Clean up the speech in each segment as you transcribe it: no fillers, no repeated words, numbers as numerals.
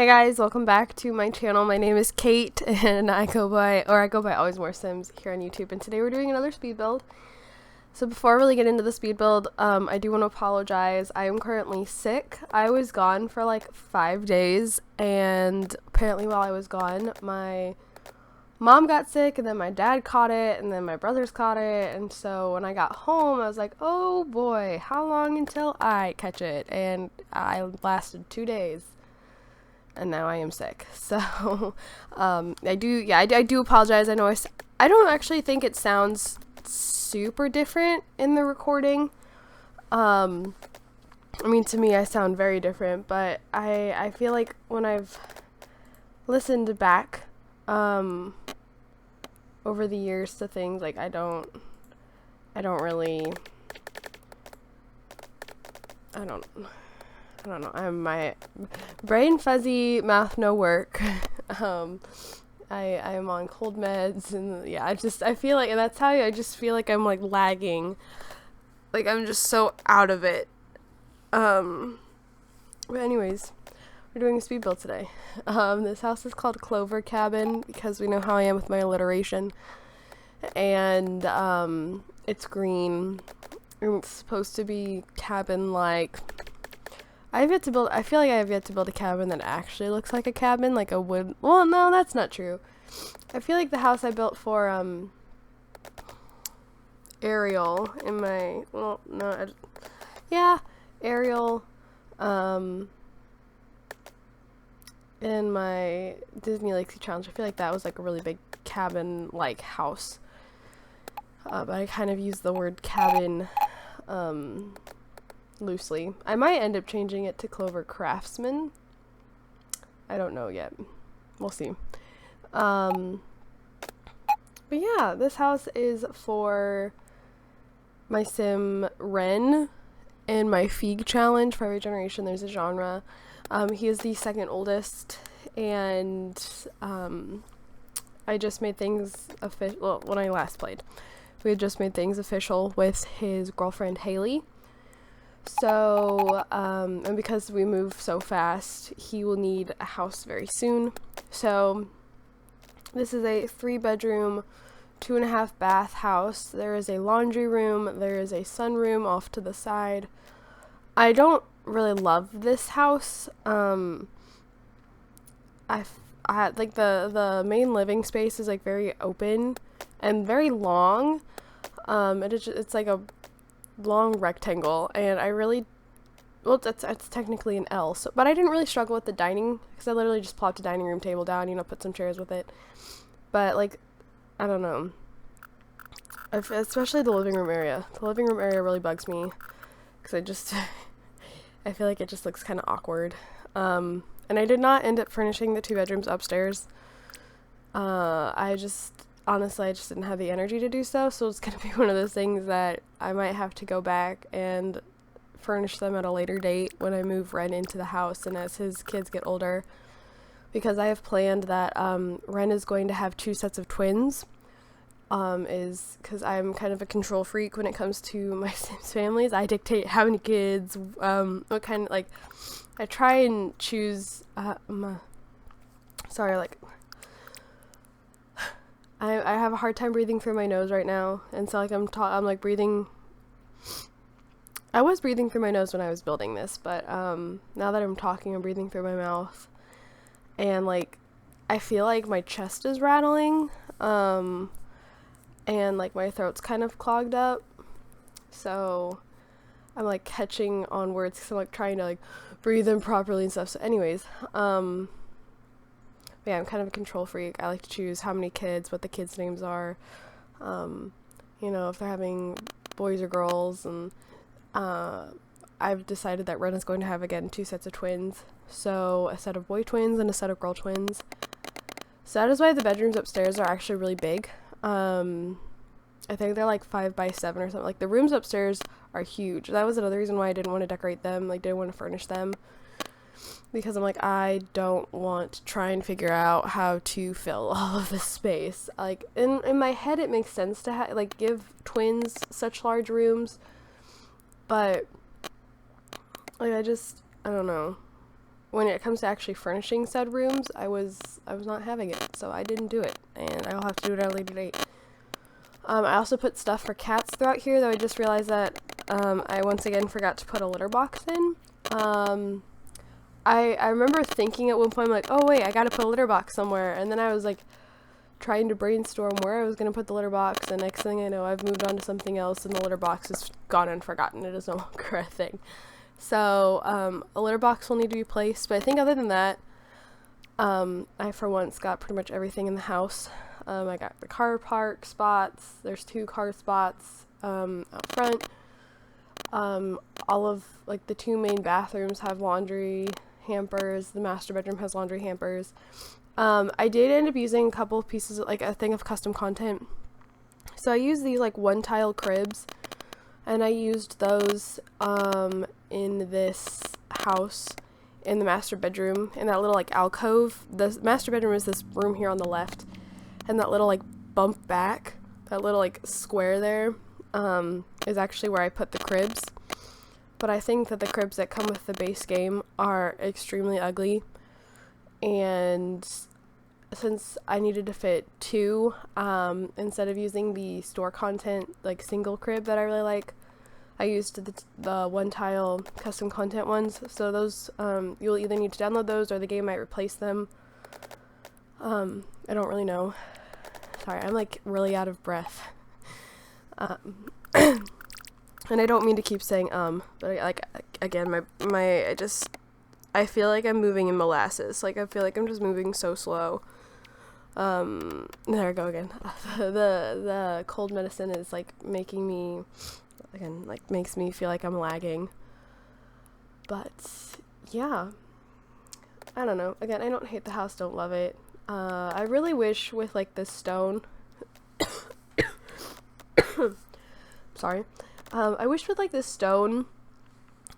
guys, welcome back to my channel. My name is Kate and I go by AlwaysMoreSims here on YouTube, and today we're doing another speed build. So before I really get into the speed build, I do want to apologize. I am currently sick. I was gone for like 5 days, and apparently while I was gone, my mom got sick, and then my dad caught it, and then my brothers caught it, and so when I got home, I was like, oh boy, how long until I catch it? And I lasted 2 days. And now I am sick. So, I do apologize. I know I don't actually think it sounds super different in the recording. I mean, to me, I sound very different, but I feel like when I've listened back, over the years to things, like, I don't know, my brain fuzzy, mouth no work. I am on cold meds, and yeah, I feel like, and that's how I just feel like I'm like lagging, like I'm just so out of it. But anyways, we're doing a speed build today. This house is called Clover Cabin because we know how I am with my alliteration, and it's green, and it's supposed to be cabin-like. I feel like I have yet to build a cabin that actually looks like a cabin, like a wood. Well, no, that's not true. I feel like the house I built for Ariel in my Ariel in my Disney Lakesy challenge. I feel like that was like a really big cabin like house. But I kind of used the word cabin loosely. I might end up changing it to Clover Craftsman. I don't know yet. We'll see. But yeah, this house is for my sim Ren in my FEGG challenge. For every generation there's a genre. He is the second oldest, and I just made things official. Well, when I last played, we had just made things official with his girlfriend Haley. So, and because we move so fast, he will need a house very soon. So, this is a 3-bedroom, 2.5 bath house. There is a laundry room. There is a sunroom off to the side. I don't really love this house. I like the main living space is like very open and very long. It's like a long rectangle, and it's technically an L, so, but I didn't really struggle with the dining because I literally just plopped a dining room table down, put some chairs with it. But like, I don't know, especially the living room area. The living room area really bugs me because I feel like it just looks kind of awkward. And I did not end up furnishing the 2 bedrooms upstairs. Honestly, I just didn't have the energy to do so it's going to be one of those things that I might have to go back and furnish them at a later date when I move Ren into the house and as his kids get older, because I have planned that Ren is going to have 2 sets of twins, because I'm kind of a control freak when it comes to my Sims families. I dictate how many kids, what kind of, like, I try and choose, I have a hard time breathing through my nose right now, and so like I'm like breathing. I was breathing through my nose when I was building this, but now that I'm talking, I'm breathing through my mouth, and like I feel like my chest is rattling, and like my throat's kind of clogged up, so I'm like catching on words because I'm like trying to like breathe in properly and stuff. So anyways, yeah, I'm kind of a control freak. I like to choose how many kids, what the kids' names are, if they're having boys or girls, and I've decided that Ren is going to have, again, 2 sets of twins, so a set of boy twins and a set of girl twins. So that is why the bedrooms upstairs are actually really big. I think they're like 5 by 7 or something. Like, the rooms upstairs are huge. That was another reason why I didn't want to decorate them, like didn't want to furnish them. Because I'm like, I don't want to try and figure out how to fill all of this space. Like, in my head, it makes sense to give twins such large rooms. But, like, I don't know. when it comes to actually furnishing said rooms, I was not having it, so I didn't do it, and I'll have to do it at a later date. I also put stuff for cats throughout here, though I just realized that I once again forgot to put a litter box in. I remember thinking at one point, like, oh wait, I gotta put a litter box somewhere, and then I was like trying to brainstorm where I was gonna put the litter box, and next thing I know, I've moved on to something else, and the litter box is gone and forgotten. It is no longer a thing. So a litter box will need to be placed, but I think other than that, I for once got pretty much everything in the house. I got the car park spots. There's 2 car spots out front. All of like the 2 main bathrooms have laundry hampers. The master bedroom has laundry hampers. I did end up using a couple of pieces, like a thing of custom content. So I used these like 1-tile cribs, and I used those in this house in the master bedroom, in that little like alcove. The master bedroom is this room here on the left, and that little like bump back, that little like square there, is actually where I put the cribs. But I think that the cribs that come with the base game are extremely ugly, and since I needed to fit 2, instead of using the store content like single crib that I really like, I used the 1-tile custom content ones. So those, you'll either need to download those or the game might replace them. I don't really know. Sorry, I'm like really out of breath. And I don't mean to keep saying but again, I feel like I'm moving in molasses. Like I feel like I'm just moving so slow. There I go again. The cold medicine is like making me, again, like makes me feel like I'm lagging. But yeah, I don't know. Again, I don't hate the house, don't love it. I really wish with like this stone sorry. I wish with like this stone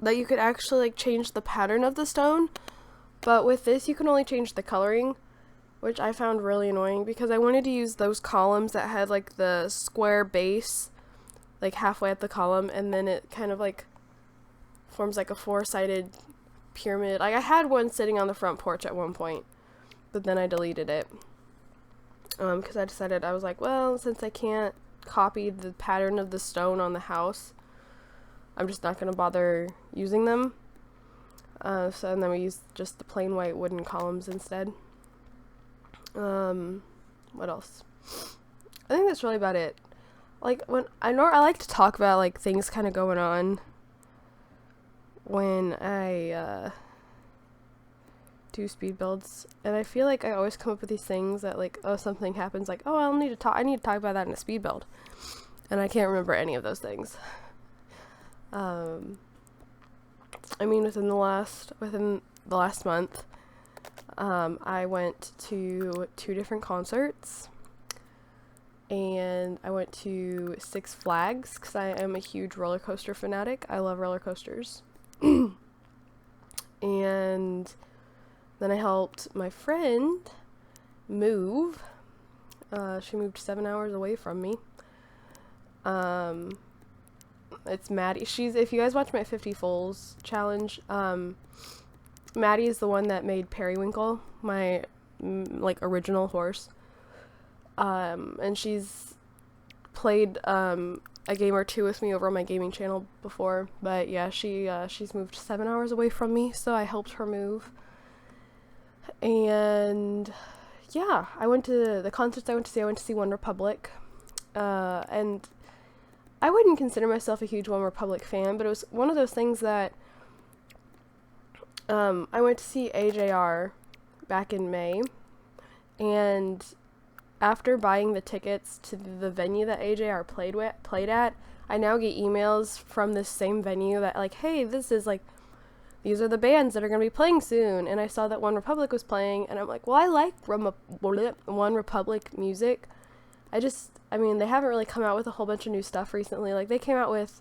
that you could actually like change the pattern of the stone, but with this you can only change the coloring, which I found really annoying because I wanted to use those columns that had like the square base like halfway up the column, and then it kind of like forms like a 4-sided pyramid. Like I had one sitting on the front porch at one point, but then I deleted it because I decided, I was like, well, since I can't copy the pattern of the stone on the house, I'm just not going to bother using them. And then we used just the plain white wooden columns instead. What else? I think that's really about it. Like, when I like to talk about like things kind of going on when I do speed builds, and I feel like I always come up with these things that like, oh, something happens, like, oh, I need to talk about that in a speed build, and I can't remember any of those things. I mean, within the last month, I went to 2 different concerts, and I went to 6 Flags because I am a huge roller coaster fanatic. I love roller coasters. And then I helped my friend move. She moved 7 hours away from me. It's Maddie. If you guys watch my 50 Foals challenge, Maddie is the one that made Periwinkle, my like original horse. And she's played a game or 2 with me over on my gaming channel before, but yeah, she's moved 7 hours away from me, so I helped her move. And yeah, I went to the concerts I went to see One Republic, and I wouldn't consider myself a huge One Republic fan, but it was one of those things that I went to see AJR back in May, and after buying the tickets to the venue that AJR played at, I now get emails from this same venue that like, hey, these are the bands that are going to be playing soon, and I saw that One Republic was playing, and I'm like, well, I like One Republic music. I mean, they haven't really come out with a whole bunch of new stuff recently. Like, they came out with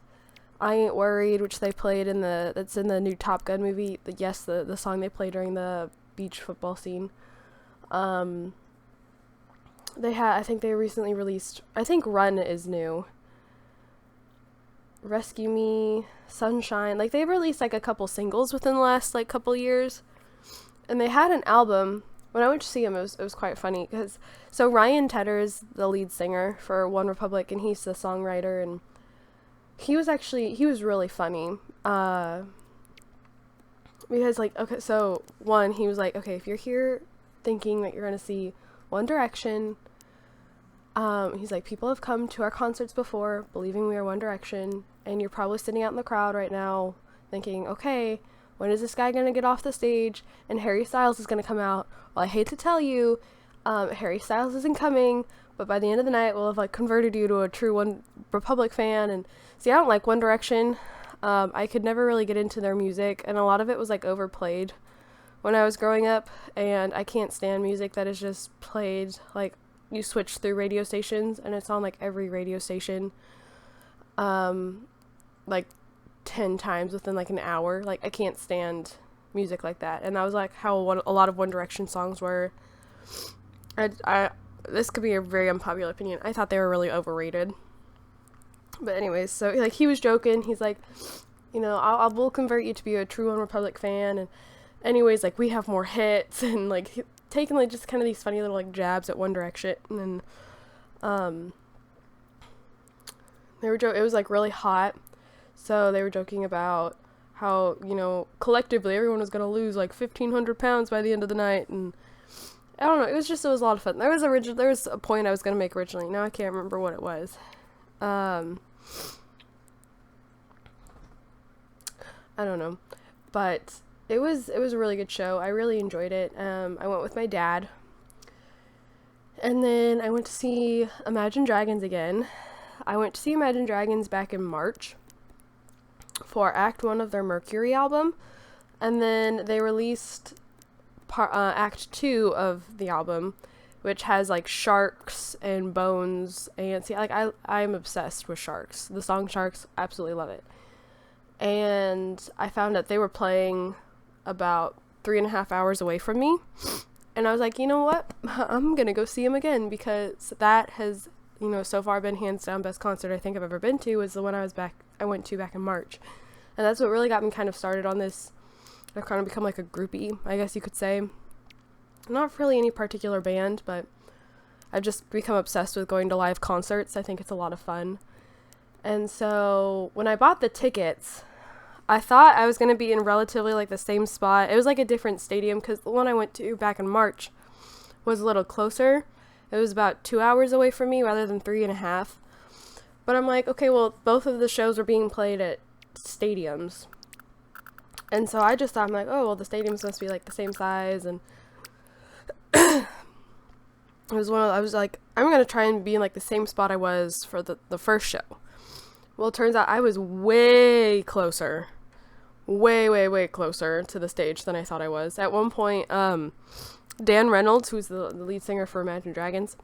I Ain't Worried, which they played that's in the new Top Gun movie. The song they played during the beach football scene. I think they recently released, I think Run is new. Rescue Me, Sunshine. Like, they've released like a couple singles within the last like couple years. And they had an album. When I went to see him, it was quite funny because so Ryan Tedder's the lead singer for One Republic, and he's the songwriter, and he was really funny. Because like, okay, so one, he was like, okay, if you're here thinking that you're gonna see One Direction, he's like, people have come to our concerts before believing we are One Direction, and you're probably sitting out in the crowd right now thinking, okay, when is this guy gonna get off the stage and Harry Styles is gonna come out? Well, I hate to tell you, Harry Styles isn't coming, but by the end of the night we'll have like converted you to a true One Republic fan. And see, I don't like One Direction. I could never really get into their music, and a lot of it was like overplayed when I was growing up, and I can't stand music that is just played like you switch through radio stations and it's on like every radio station like 10 times within like an hour. Like, I can't stand music like that, and that was like how a lot of One Direction songs were. I this could be a very unpopular opinion. I thought they were really overrated. But anyways, so like he was joking. He's like, you know, I will convert you to be a true One Republic fan. And anyways, like, we have more hits, and like taking like just kind of these funny little like jabs at One Direction. And then it was like really hot, so they were joking about how, you know, collectively everyone was gonna lose like 1,500 pounds by the end of the night. And I don't know, it was a lot of fun. There was a point I was gonna make originally. Now I can't remember what it was. I don't know, but it was a really good show. I really enjoyed it. I went with my dad, and then I went to see Imagine Dragons again. I went to see Imagine Dragons back in March for Act 1 of their Mercury album, and then they released Act 2 of the album, which has like sharks and bones, and see, like, I'm obsessed with sharks. The song Sharks, absolutely love it. And I found out they were playing about 3.5 hours away from me, and I was like, you know what, I'm gonna go see him again, because that has, you know, so far been hands down best concert I think I've ever been to, was the one I went to back in March. And that's what really got me kind of started on this. I've kind of become like a groupie, I guess you could say. Not really any particular band, but I've just become obsessed with going to live concerts. I think it's a lot of fun. And so when I bought the tickets, I thought I was going to be in relatively like the same spot. It was like a different stadium, because the one I went to back in March was a little closer. It was about 2 hours away from me rather than 3.5. But I'm like, okay, well, both of the shows were being played at stadiums. And so I just thought, I'm like, oh, well, the stadiums must be like the same size. And I was like, I'm going to try and be in like the same spot I was for the first show. Well, it turns out I was way closer. Way closer to the stage than I thought I was. At one point, Dan Reynolds, who's the lead singer for Imagine Dragons,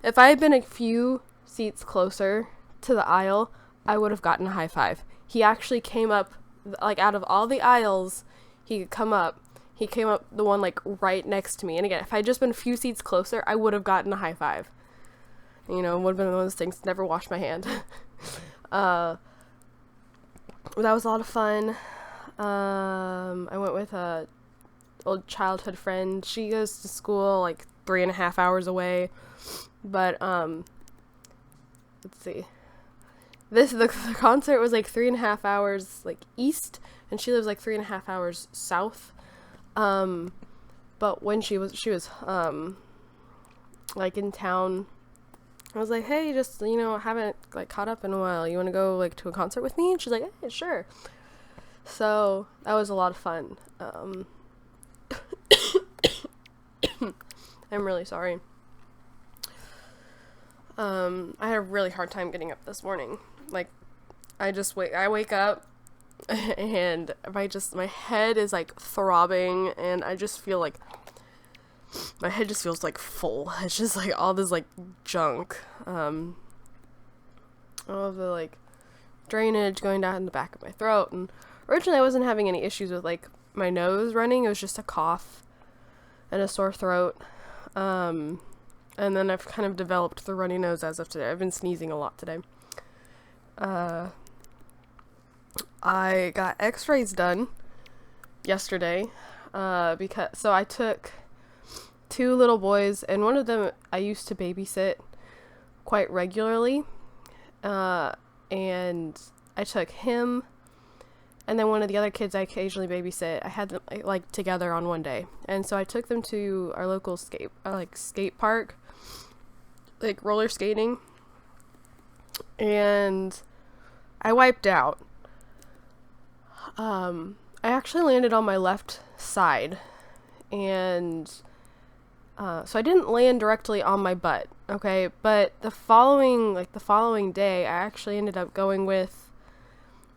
if I had been a few seats closer to the aisle, I would have gotten a high five. He actually came up, like, out of all the aisles he came up the one like right next to me. And again, if I had just been a few seats closer, I would have gotten a high five. You know, it would have been one of those things, never wash my hand. That was a lot of fun. I went with a old childhood friend. She goes to school like 3.5 hours away, but let's see, the concert was like 3.5 hours like east, and she lives like 3.5 hours south. But when she was like in town, I was like, hey, just, you know, haven't like caught up in a while, you want to go like to a concert with me? And she's like, hey, sure. So that was a lot of fun. I'm really sorry. I had a really hard time getting up this morning. Like, I wake up and my head is like throbbing, and I just feel like my head just feels like full. It's just like all this like junk, all of the like drainage going down in the back of my throat. And originally I wasn't having any issues with like my nose running. It was just a cough and a sore throat. And then I've kind of developed the runny nose as of today. I've been sneezing a lot today. I got x-rays done yesterday. So I took two little boys, and one of them I used to babysit quite regularly, and I took him, and then one of the other kids I occasionally babysit, I had them like together on one day. And so I took them to our local skate park, like roller skating, and I wiped out. I actually landed on my left side, and so I didn't land directly on my butt, okay? But the following day, I actually ended up going with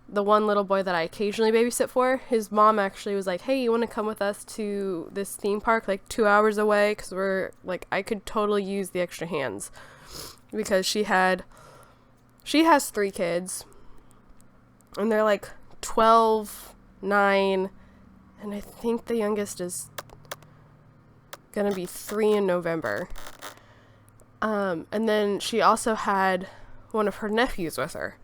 the one little boy that I occasionally babysit for. His mom actually was like, hey, you want to come with us to this theme park, like 2 hours away? Because I could totally use the extra hands. Because she has 3 kids, and they're like 12, 9, and I think the youngest is gonna be 3 in November. And then she also had one of her nephews with her.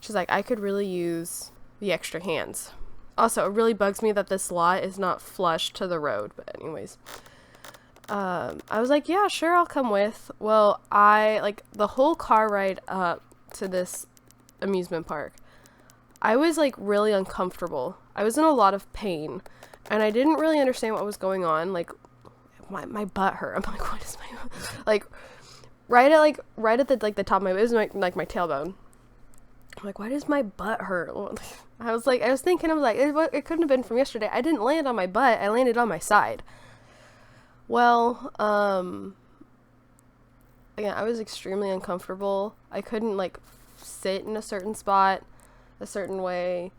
She's like, I could really use the extra hands. Also, it really bugs me that this lot is not flush to the road. But anyways, I was like, yeah, sure, I'll come with. Well, the whole car ride up to this amusement park, I was like really uncomfortable. I was in a lot of pain, and I didn't really understand what was going on. Like, my butt hurt. I'm like, what is my, like, right at the top of it was my tailbone. I'm like, why does my butt hurt? I was thinking, it couldn't have been from yesterday. I didn't land on my butt. I landed on my side. Well, again, I was extremely uncomfortable. I couldn't, like, sit in a certain spot a certain way.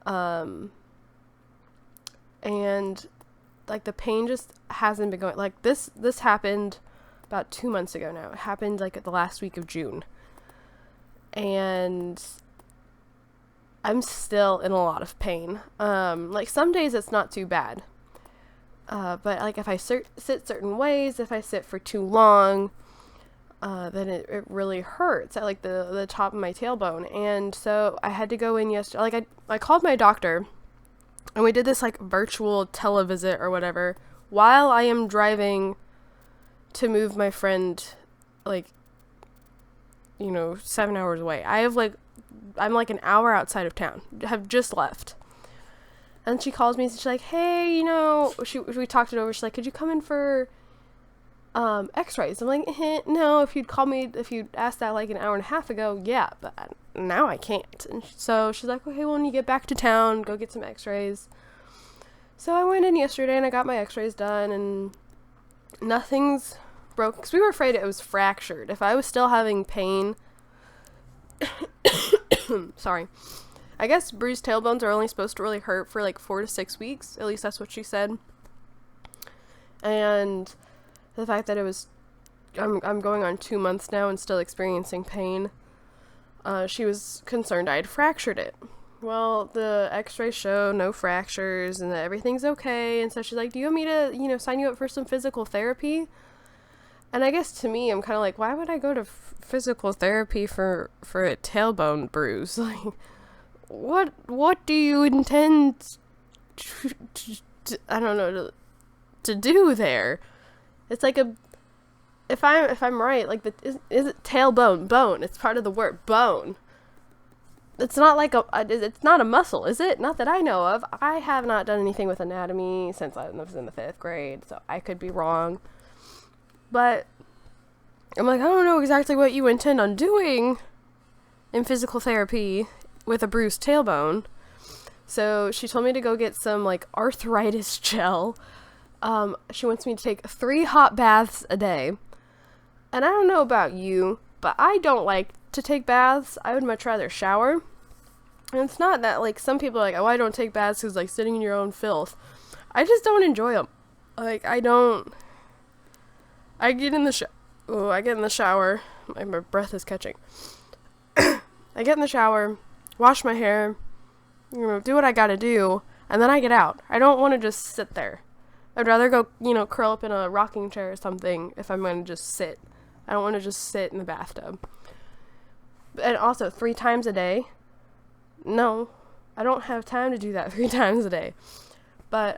And, like, the pain just hasn't been going. Like, this happened about 2 months ago now. It happened, like, at the last week of June. And I'm still in a lot of pain. Like, some days it's not too bad. But, like, if I sit certain ways, if I sit for too long, then it really hurts at, like, the top of my tailbone. And so I had to go in yesterday. Like, I called my doctor, and we did this, like, virtual televisit or whatever while I am driving to move my friend, like, 7 hours away. I'm like an hour outside of town. Have just left. And she calls me and she's like, hey, we talked it over. She's like, could you come in for x-rays? I'm like, no, if you'd asked that like an hour and a half ago, yeah, but now I can't. And so she's like, okay, well, when you get back to town, go get some x-rays. So I went in yesterday and I got my x-rays done, and nothing's broke, because we were afraid it was fractured. If I was still having pain, sorry, I guess bruised tailbones are only supposed to really hurt for like 4 to 6 weeks. At least that's what she said. And the fact that I'm going on 2 months now and still experiencing pain, she was concerned I had fractured it. Well, the x-rays show no fractures and that everything's okay. And so she's like, do you want me to, sign you up for some physical therapy? And I guess to me, I'm kind of like, why would I go to physical therapy for a tailbone bruise? Like, what do you intend to do there? It's like if I'm right, like, is it tailbone, bone? It's part of the word bone. It's not like it's not a muscle, is it? Not that I know of. I have not done anything with anatomy since I was in the 5th grade, so I could be wrong. But I'm like, I don't know exactly what you intend on doing in physical therapy with a bruised tailbone. So she told me to go get some, like, arthritis gel. She wants me to take 3 hot baths a day. And I don't know about you, but I don't like to take baths. I would much rather shower. And it's not that, like, some people are like, oh, I don't take baths because, like, sitting in your own filth. I just don't enjoy them. Like, I get in the shower. My breath is catching. I get in the shower, wash my hair, do what I gotta do, and then I get out. I don't want to just sit there. I'd rather go, curl up in a rocking chair or something if I'm going to just sit. I don't want to just sit in the bathtub. And also, 3 times a day? No, I don't have time to do that 3 times a day. But,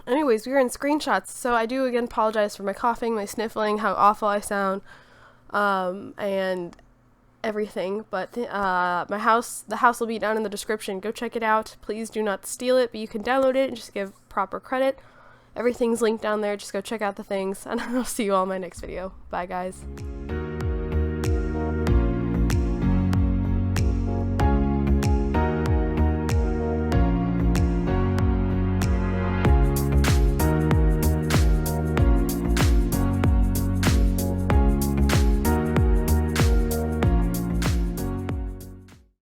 Anyways, we were in screenshots, so I do again apologize for my coughing, my sniffling, how awful I sound, and everything. But the house will be down in the description. Go check it out. Please do not steal it, but you can download it and just give proper credit. Everything's linked down there. Just go check out the things, and I'll see you all in my next video. Bye, guys.